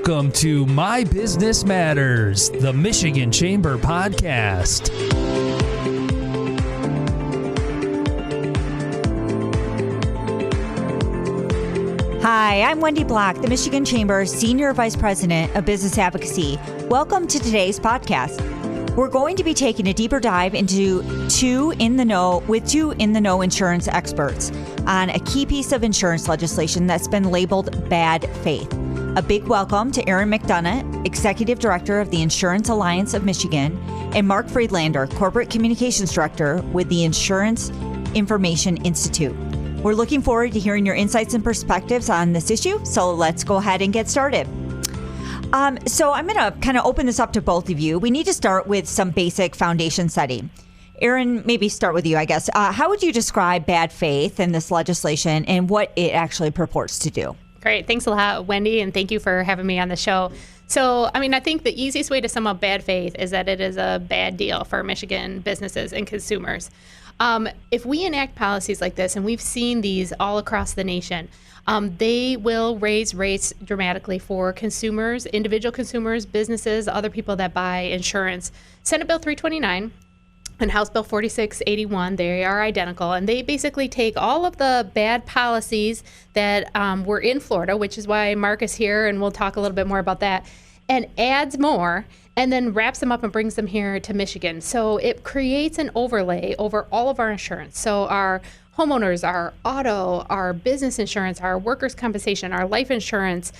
Welcome to My Business Matters, the Michigan Chamber podcast. Hi, I'm Wendy Block, the Michigan Chamber Senior Vice President of Business Advocacy. Welcome to today's podcast. We're going to be taking a deeper dive into two in the know insurance experts on a key piece of insurance legislation that's been labeled bad faith. A big welcome to Erin McDonough, Executive Director of the Insurance Alliance of Michigan, and Mark Friedlander, Corporate Communications Director with the Insurance Information Institute. We're looking forward to hearing your insights and perspectives on this issue, so let's go ahead and get started. So I'm going to kind of open this up to both of you. We need to start with some basic foundation setting. Erin, maybe start with you, I guess. How would you describe bad faith in this legislation and what it actually purports to do? Great. Thanks a lot, Wendy, and thank you for having me on the show. So, I think the easiest way to sum up bad faith is that it is a bad deal for Michigan businesses and consumers. If we enact policies like this, and we've seen these all across the nation, they will raise rates dramatically for consumers, individual consumers, businesses, other people that buy insurance. Senate Bill 329 and House Bill 4681, they are identical, and they basically take all of the bad policies that were in Florida, which is why Mark is here, and we'll talk a little bit more about that, and adds more, and then wraps them up and brings them here to Michigan. So it creates an overlay over all of our insurance. So our homeowners, our auto, our business insurance, our workers' compensation, our life insurance,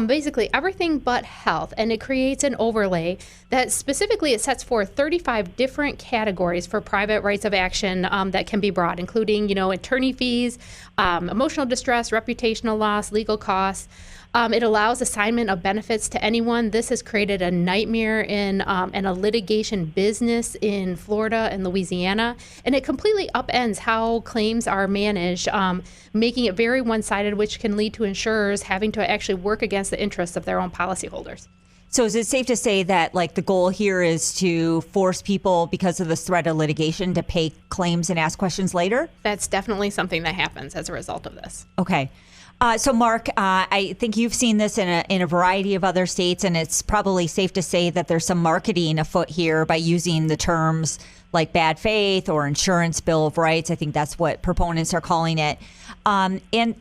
basically everything but health. And it creates an overlay that specifically it sets forth 35 different categories for private rights of action that can be brought, including, attorney fees, emotional distress, reputational loss, legal costs. It allows assignment of benefits to anyone. This has created a nightmare in a litigation business in Florida and Louisiana, and it completely upends how claims are managed, making it very one-sided, which can lead to insurers having to actually work against the interests of their own policyholders. So is it safe to say that the goal here is to force people, because of this threat of litigation, to pay claims and ask questions later? That's definitely something that happens as a result of this. Okay. So, Mark, I think you've seen this in a variety of other states, and it's probably safe to say that there's some marketing afoot here by using the terms like bad faith or insurance bill of rights. I think that's what proponents are calling it. And,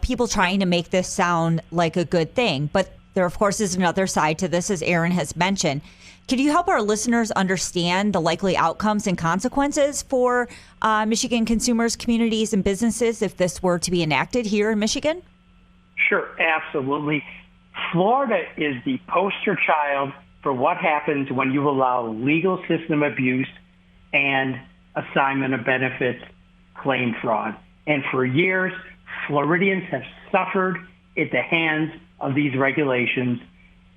people trying to make this sound like a good thing. But there, of course, is another side to this, as Erin has mentioned. Could you help our listeners understand the likely outcomes and consequences for Michigan consumers, communities, and businesses if this were to be enacted here in Michigan? Sure, absolutely. Florida is the poster child for what happens when you allow legal system abuse and assignment of benefits claim fraud. And for years, Floridians have suffered at the hands of these regulations,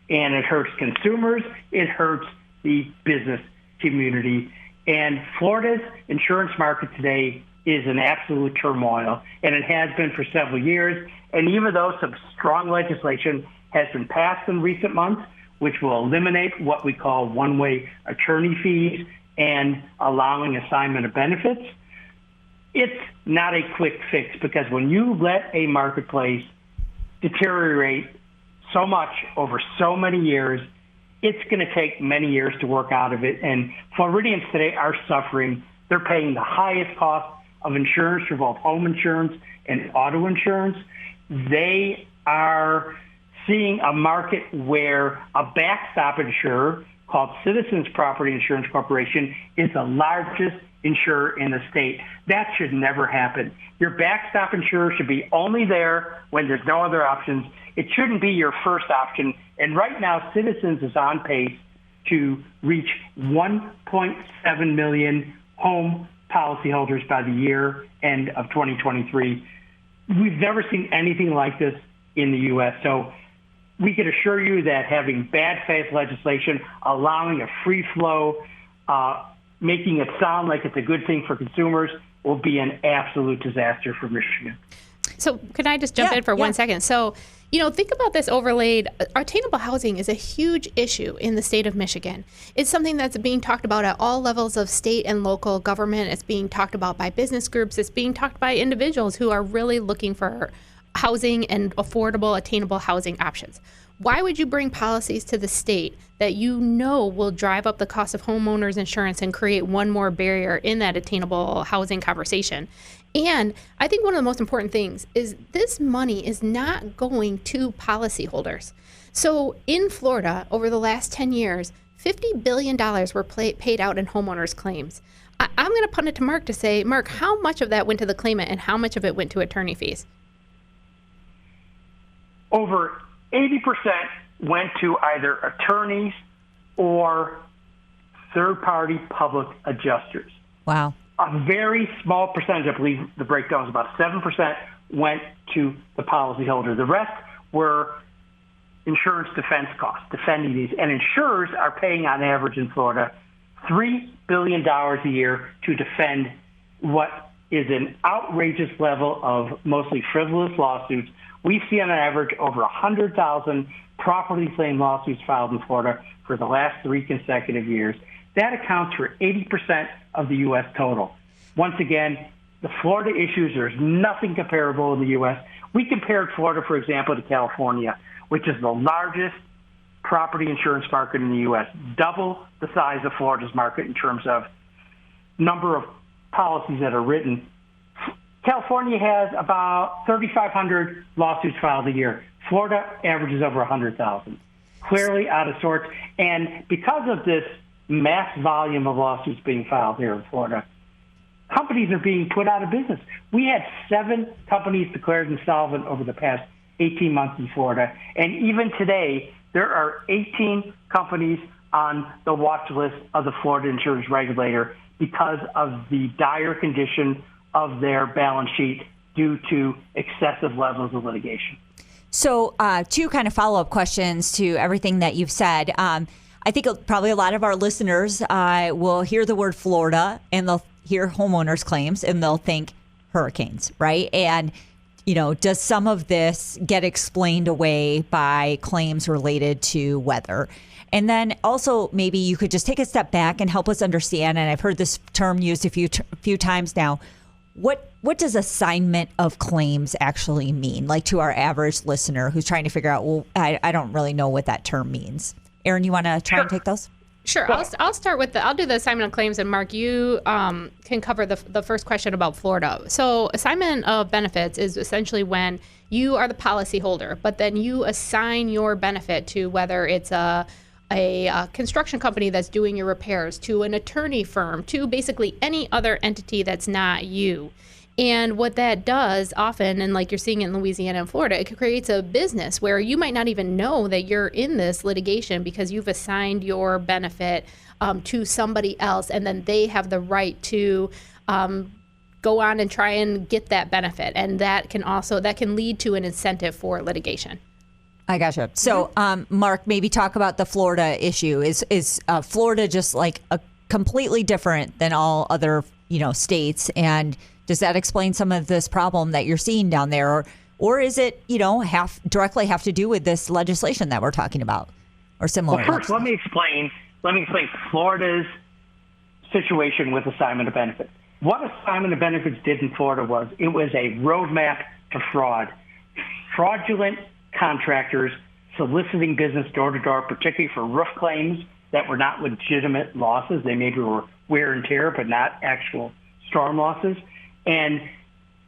and it hurts consumers, it hurts the business community. And Florida's insurance market today is in absolute turmoil, and it has been for several years. And even though some strong legislation has been passed in recent months, which will eliminate what we call one-way attorney fees and allowing assignment of benefits, it's not a quick fix, because when you let a marketplace deteriorate so much over so many years, it's going to take many years to work out of it. And Floridians today are suffering. They're paying the highest cost of insurance for both home insurance and auto insurance. They are seeing a market where a backstop insurer called Citizens Property Insurance Corporation is the largest insurer in the state. That should never happen. Your backstop insurer should be only there when there's no other options. It shouldn't be your first option. And right now, Citizens is on pace to reach 1.7 million home policyholders by the year end of 2023. We've never seen anything like this in the U.S. So we can assure you that having bad faith legislation, allowing a free flow, making it sound like it's a good thing for consumers, will be an absolute disaster for Michigan. So can I just jump in for 1 second? So, think about this overlaid. Attainable housing is a huge issue in the state of Michigan. It's something that's being talked about at all levels of state and local government. It's being talked about by business groups. It's being talked by individuals who are really looking for housing and affordable, attainable housing options. Why would you bring policies to the state that you know will drive up the cost of homeowners insurance and create one more barrier in that attainable housing conversation? And I think one of the most important things is this money is not going to policyholders. So in Florida, over the last 10 years, $50 billion were paid out in homeowners claims. I'm going to punt it to Mark to say, Mark, how much of that went to the claimant and how much of it went to attorney fees? Over 80% went to either attorneys or third-party public adjusters. Wow. A very small percentage, I believe the breakdown was about 7%, went to the policyholder. The rest were insurance defense costs, defending these. And insurers are paying, on average in Florida, $3 billion a year to defend what is an outrageous level of mostly frivolous lawsuits. We see on average over 100,000 property claim lawsuits filed in Florida for the last 3 consecutive years. That accounts for 80% of the U.S. total. Once again, the Florida issues, there's nothing comparable in the U.S. We compared Florida, for example, to California, which is the largest property insurance market in the U.S., double the size of Florida's market in terms of number of policies that are written. California has about 3,500 lawsuits filed a year. Florida averages over 100,000. Clearly out of sorts. And because of this mass volume of lawsuits being filed here in Florida, companies are being put out of business. We had 7 companies declared insolvent over the past 18 months in Florida. And even today, there are 18 companies on the watch list of the Florida insurance regulator because of the dire condition of their balance sheet due to excessive levels of litigation. So 2 kind of follow-up questions to everything that you've said. I think probably a lot of our listeners will hear the word Florida and they'll hear homeowners claims and they'll think hurricanes, right? And, you know, does some of this get explained away by claims related to weather? And then also maybe you could just take a step back and help us understand, and I've heard this term used a few times now, what does assignment of claims actually mean? Like to our average listener who's trying to figure out, well, I don't really know what that term means. Erin, you want to try and take those? Sure. I'll start with I'll do the assignment of claims, and Mark, you can cover the first question about Florida. So assignment of benefits is essentially when you are the policyholder, but then you assign your benefit to whether it's a construction company that's doing your repairs, to an attorney firm, to basically any other entity that's not you. And what that does often, and like you're seeing in Louisiana and Florida, it creates a business where you might not even know that you're in this litigation because you've assigned your benefit to somebody else, and then they have the right to go on and try and get that benefit. And that can lead to an incentive for litigation. I gotcha. So, Mark, maybe talk about the Florida issue. Is Florida just like a completely different than all other, states? And does that explain some of this problem that you're seeing down there, or is it, directly have to do with this legislation that we're talking about, or similar? Well, first, let me explain Florida's situation with assignment of benefits. What assignment of benefits did in Florida was it was a roadmap to fraud, fraudulent contractors soliciting business door to door, particularly for roof claims that were not legitimate losses. They maybe were wear and tear, but not actual storm losses. And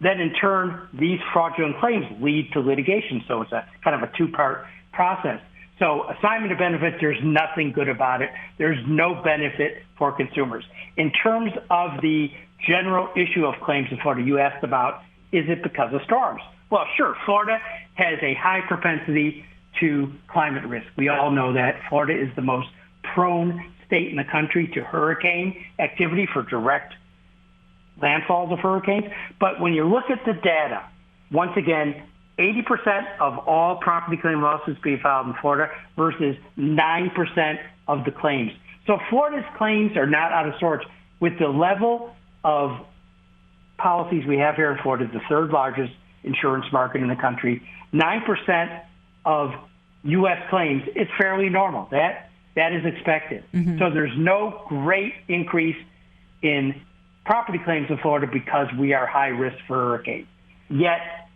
then in turn, these fraudulent claims lead to litigation. So it's a kind of a 2-part process. So assignment of benefits, there's nothing good about it. There's no benefit for consumers. In terms of the general issue of claims in Florida, you asked about, is it because of storms? Well, sure. Florida has a high propensity to climate risk. We all know that. Florida is the most prone state in the country to hurricane activity for direct landfalls of hurricanes. But when you look at the data, once again, 80% of all property claim lawsuits being filed in Florida versus 9% of the claims. So Florida's claims are not out of sorts. With the level of policies we have here in Florida, the 3rd largest insurance market in the country, 9% of U.S. claims, it's fairly normal. That is expected. Mm-hmm. So there's no great increase in property claims in Florida because we are high risk for hurricanes. Yet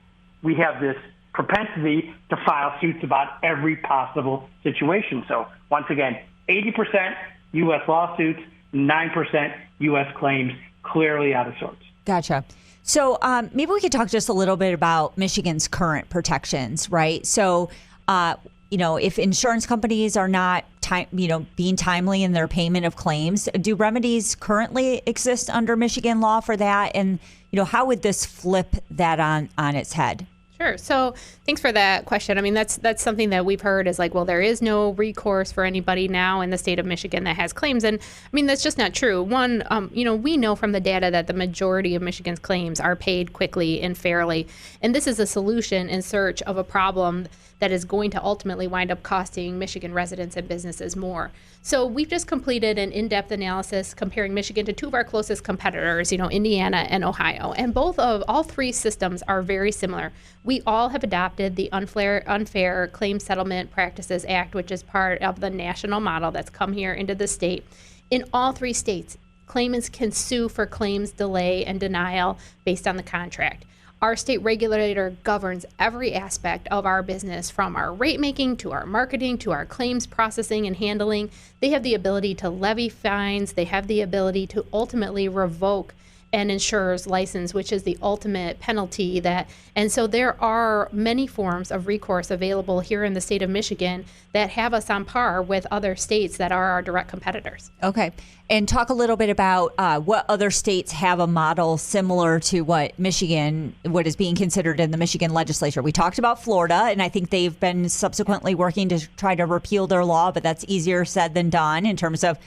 we have this propensity to file suits about every possible situation. So once again, 80% U.S. lawsuits, 9% U.S. claims, clearly out of sorts. Gotcha. So maybe we could talk just a little bit about Michigan's current protections, right? So, if insurance companies are not being timely in their payment of claims, do remedies currently exist under Michigan law for that? And, how would this flip that on its head? Sure. So thanks for that question. I mean, that's something that we've heard is like, well, there is no recourse for anybody now in the state of Michigan that has claims. And I mean, that's just not true. One, we know from the data that the majority of Michigan's claims are paid quickly and fairly. And this is a solution in search of a problem that is going to ultimately wind up costing Michigan residents and businesses more. So we've just completed an in-depth analysis comparing Michigan to two of our closest competitors, Indiana and Ohio. And all three systems are very similar. We all have adopted the Unfair Claim Settlement Practices Act, which is part of the national model that's come here into the state. In all three states, claimants can sue for claims delay and denial based on the contract. Our state regulator governs every aspect of our business, from our rate making to our marketing to our claims processing and handling. They have the ability to levy fines. They have the ability to ultimately revoke an insurer's license, which is the ultimate penalty. And so there are many forms of recourse available here in the state of Michigan that have us on par with other states that are our direct competitors. Okay. And talk a little bit about what other states have a model similar to what is being considered in the Michigan legislature. We talked about Florida, and I think they've been subsequently working to try to repeal their law, but that's easier said than done in terms of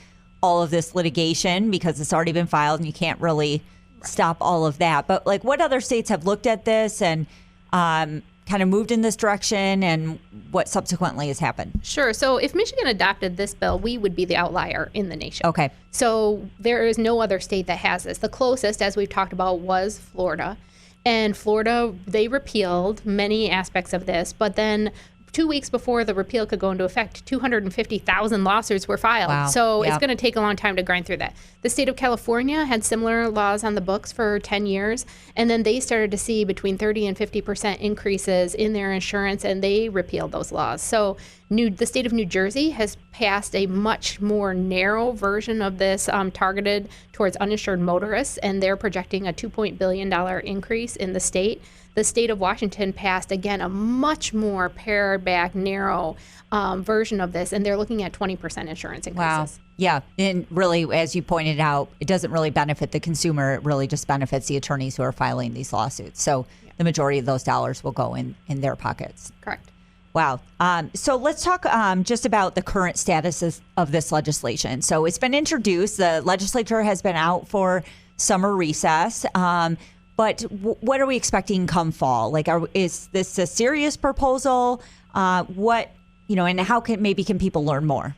all of this litigation because it's already been filed and you can't really stop all of that. But what other states have looked at this and kind of moved in this direction, and what subsequently has happened? Sure. So if Michigan adopted this bill, we would be the outlier in the nation. Okay. So there is no other state that has this. The closest, as we've talked about, was Florida. And Florida, they repealed many aspects of this, but then 2 weeks before the repeal could go into effect, 250,000 lawsuits were filed. Wow. So it's going to take a long time to grind through that. The state of California had similar laws on the books for 10 years, and then they started to see between 30 and 50% increases in their insurance, and they repealed those laws. So the state of New Jersey has passed a much more narrow version of this targeted towards uninsured motorists, and they're projecting a $2 billion increase in the state. The state of Washington passed, again, a much more pared back, narrow version of this, and they're looking at 20% insurance increases. Wow. Yeah. And really, as you pointed out, it doesn't really benefit the consumer. It really just benefits the attorneys who are filing these lawsuits. So the majority of those dollars will go in their pockets. Correct. Wow. So let's talk just about the current status of this legislation. So it's been introduced. The legislature has been out for summer recess. But what are we expecting come fall? Is this a serious proposal? And how can people learn more?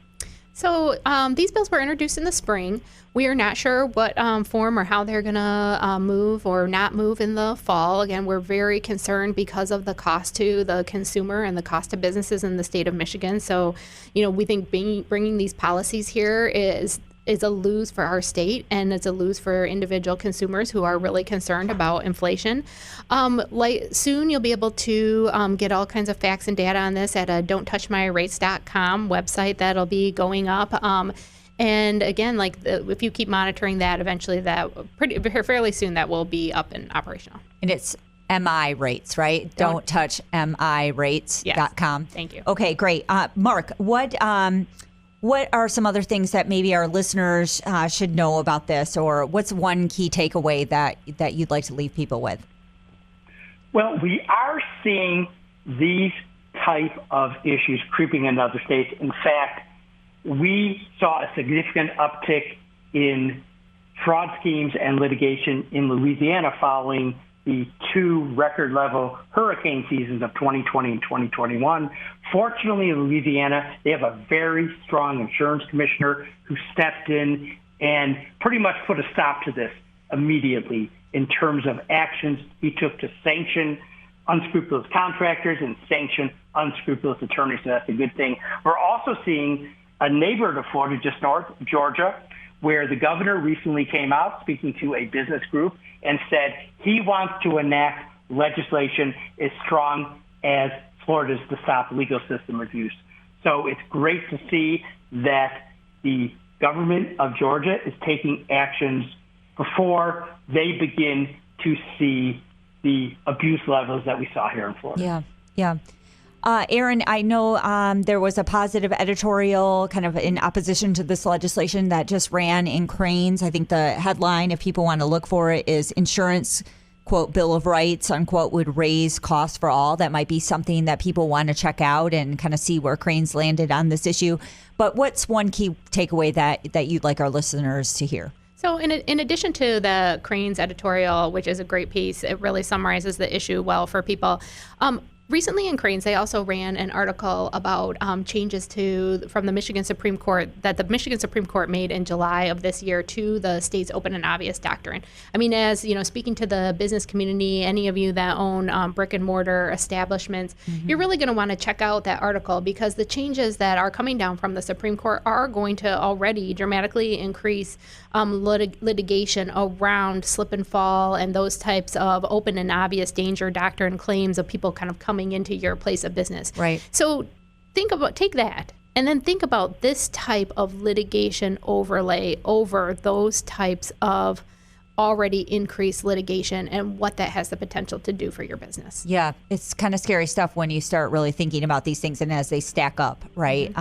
So these bills were introduced in the spring. We are not sure what form or how they're going to move or not move in the fall. Again, we're very concerned because of the cost to the consumer and the cost to businesses in the state of Michigan. So, we think bringing these policies here is a lose for our state, and it's a lose for individual consumers who are really concerned about inflation. Soon you'll be able to get all kinds of facts and data on this at a don'ttouchmyrates.com website that'll be going up. And again, if you keep monitoring that, eventually fairly soon that will be up and operational. And it's MI rates, right? Don't touch MIrates.com. Yes. Thank you. Okay, great. Mark, what are some other things that maybe our listeners should know about this, or what's one key takeaway that you'd like to leave people with? Well, we are seeing these type of issues creeping in other states. In fact, we saw a significant uptick in fraud schemes and litigation in Louisiana following the two record-level hurricane seasons of 2020 and 2021. Fortunately, in Louisiana, they have a very strong insurance commissioner who stepped in and pretty much put a stop to this immediately in terms of actions he took to sanction unscrupulous contractors and sanction unscrupulous attorneys. So that's a good thing. We're also seeing a neighbor to Florida, just north, Georgia, where the governor recently came out speaking to a business group and said he wants to enact legislation as strong as Florida's to stop legal system abuse. So it's great to see that the government of Georgia is taking actions before they begin to see the abuse levels that we saw here in Florida. Yeah. Erin, I know there was a positive editorial kind of in opposition to this legislation that just ran in Crain's. I think the headline, if people want to look for it, is Insurance, quote, Bill of Rights, unquote, would raise costs for all. That might be something that people want to check out and kind of see where Crain's landed on this issue. But what's one key takeaway that you'd like our listeners to hear? So in addition to the Crain's editorial, which is a great piece, it really summarizes the issue well for people. Recently in Crain's, they also ran an article about changes from the Michigan Supreme Court that the Michigan Supreme Court made in July of this year to the state's open and obvious doctrine. I mean, as you know, speaking to the business community, any of you that own brick and mortar establishments, you're really going to want to check out that article, because the changes that are coming down from the Supreme Court are going to already dramatically increase litigation around slip and fall and those types of open and obvious danger doctrine claims of people kind of coming into your place of business. Right. So take that and then think about this type of litigation overlay over those types of already increased litigation and what that has the potential to do for your business. Yeah, it's kind of scary stuff when you start really thinking about these things and as they stack up, right?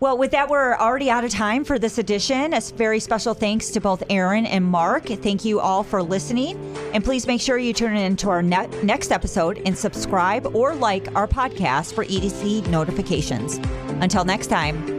Well, with that, we're already out of time for this edition. A very special thanks to both Erin and Mark. Thank you all for listening. And please make sure you tune in to our next episode and subscribe or like our podcast for EDC notifications. Until next time.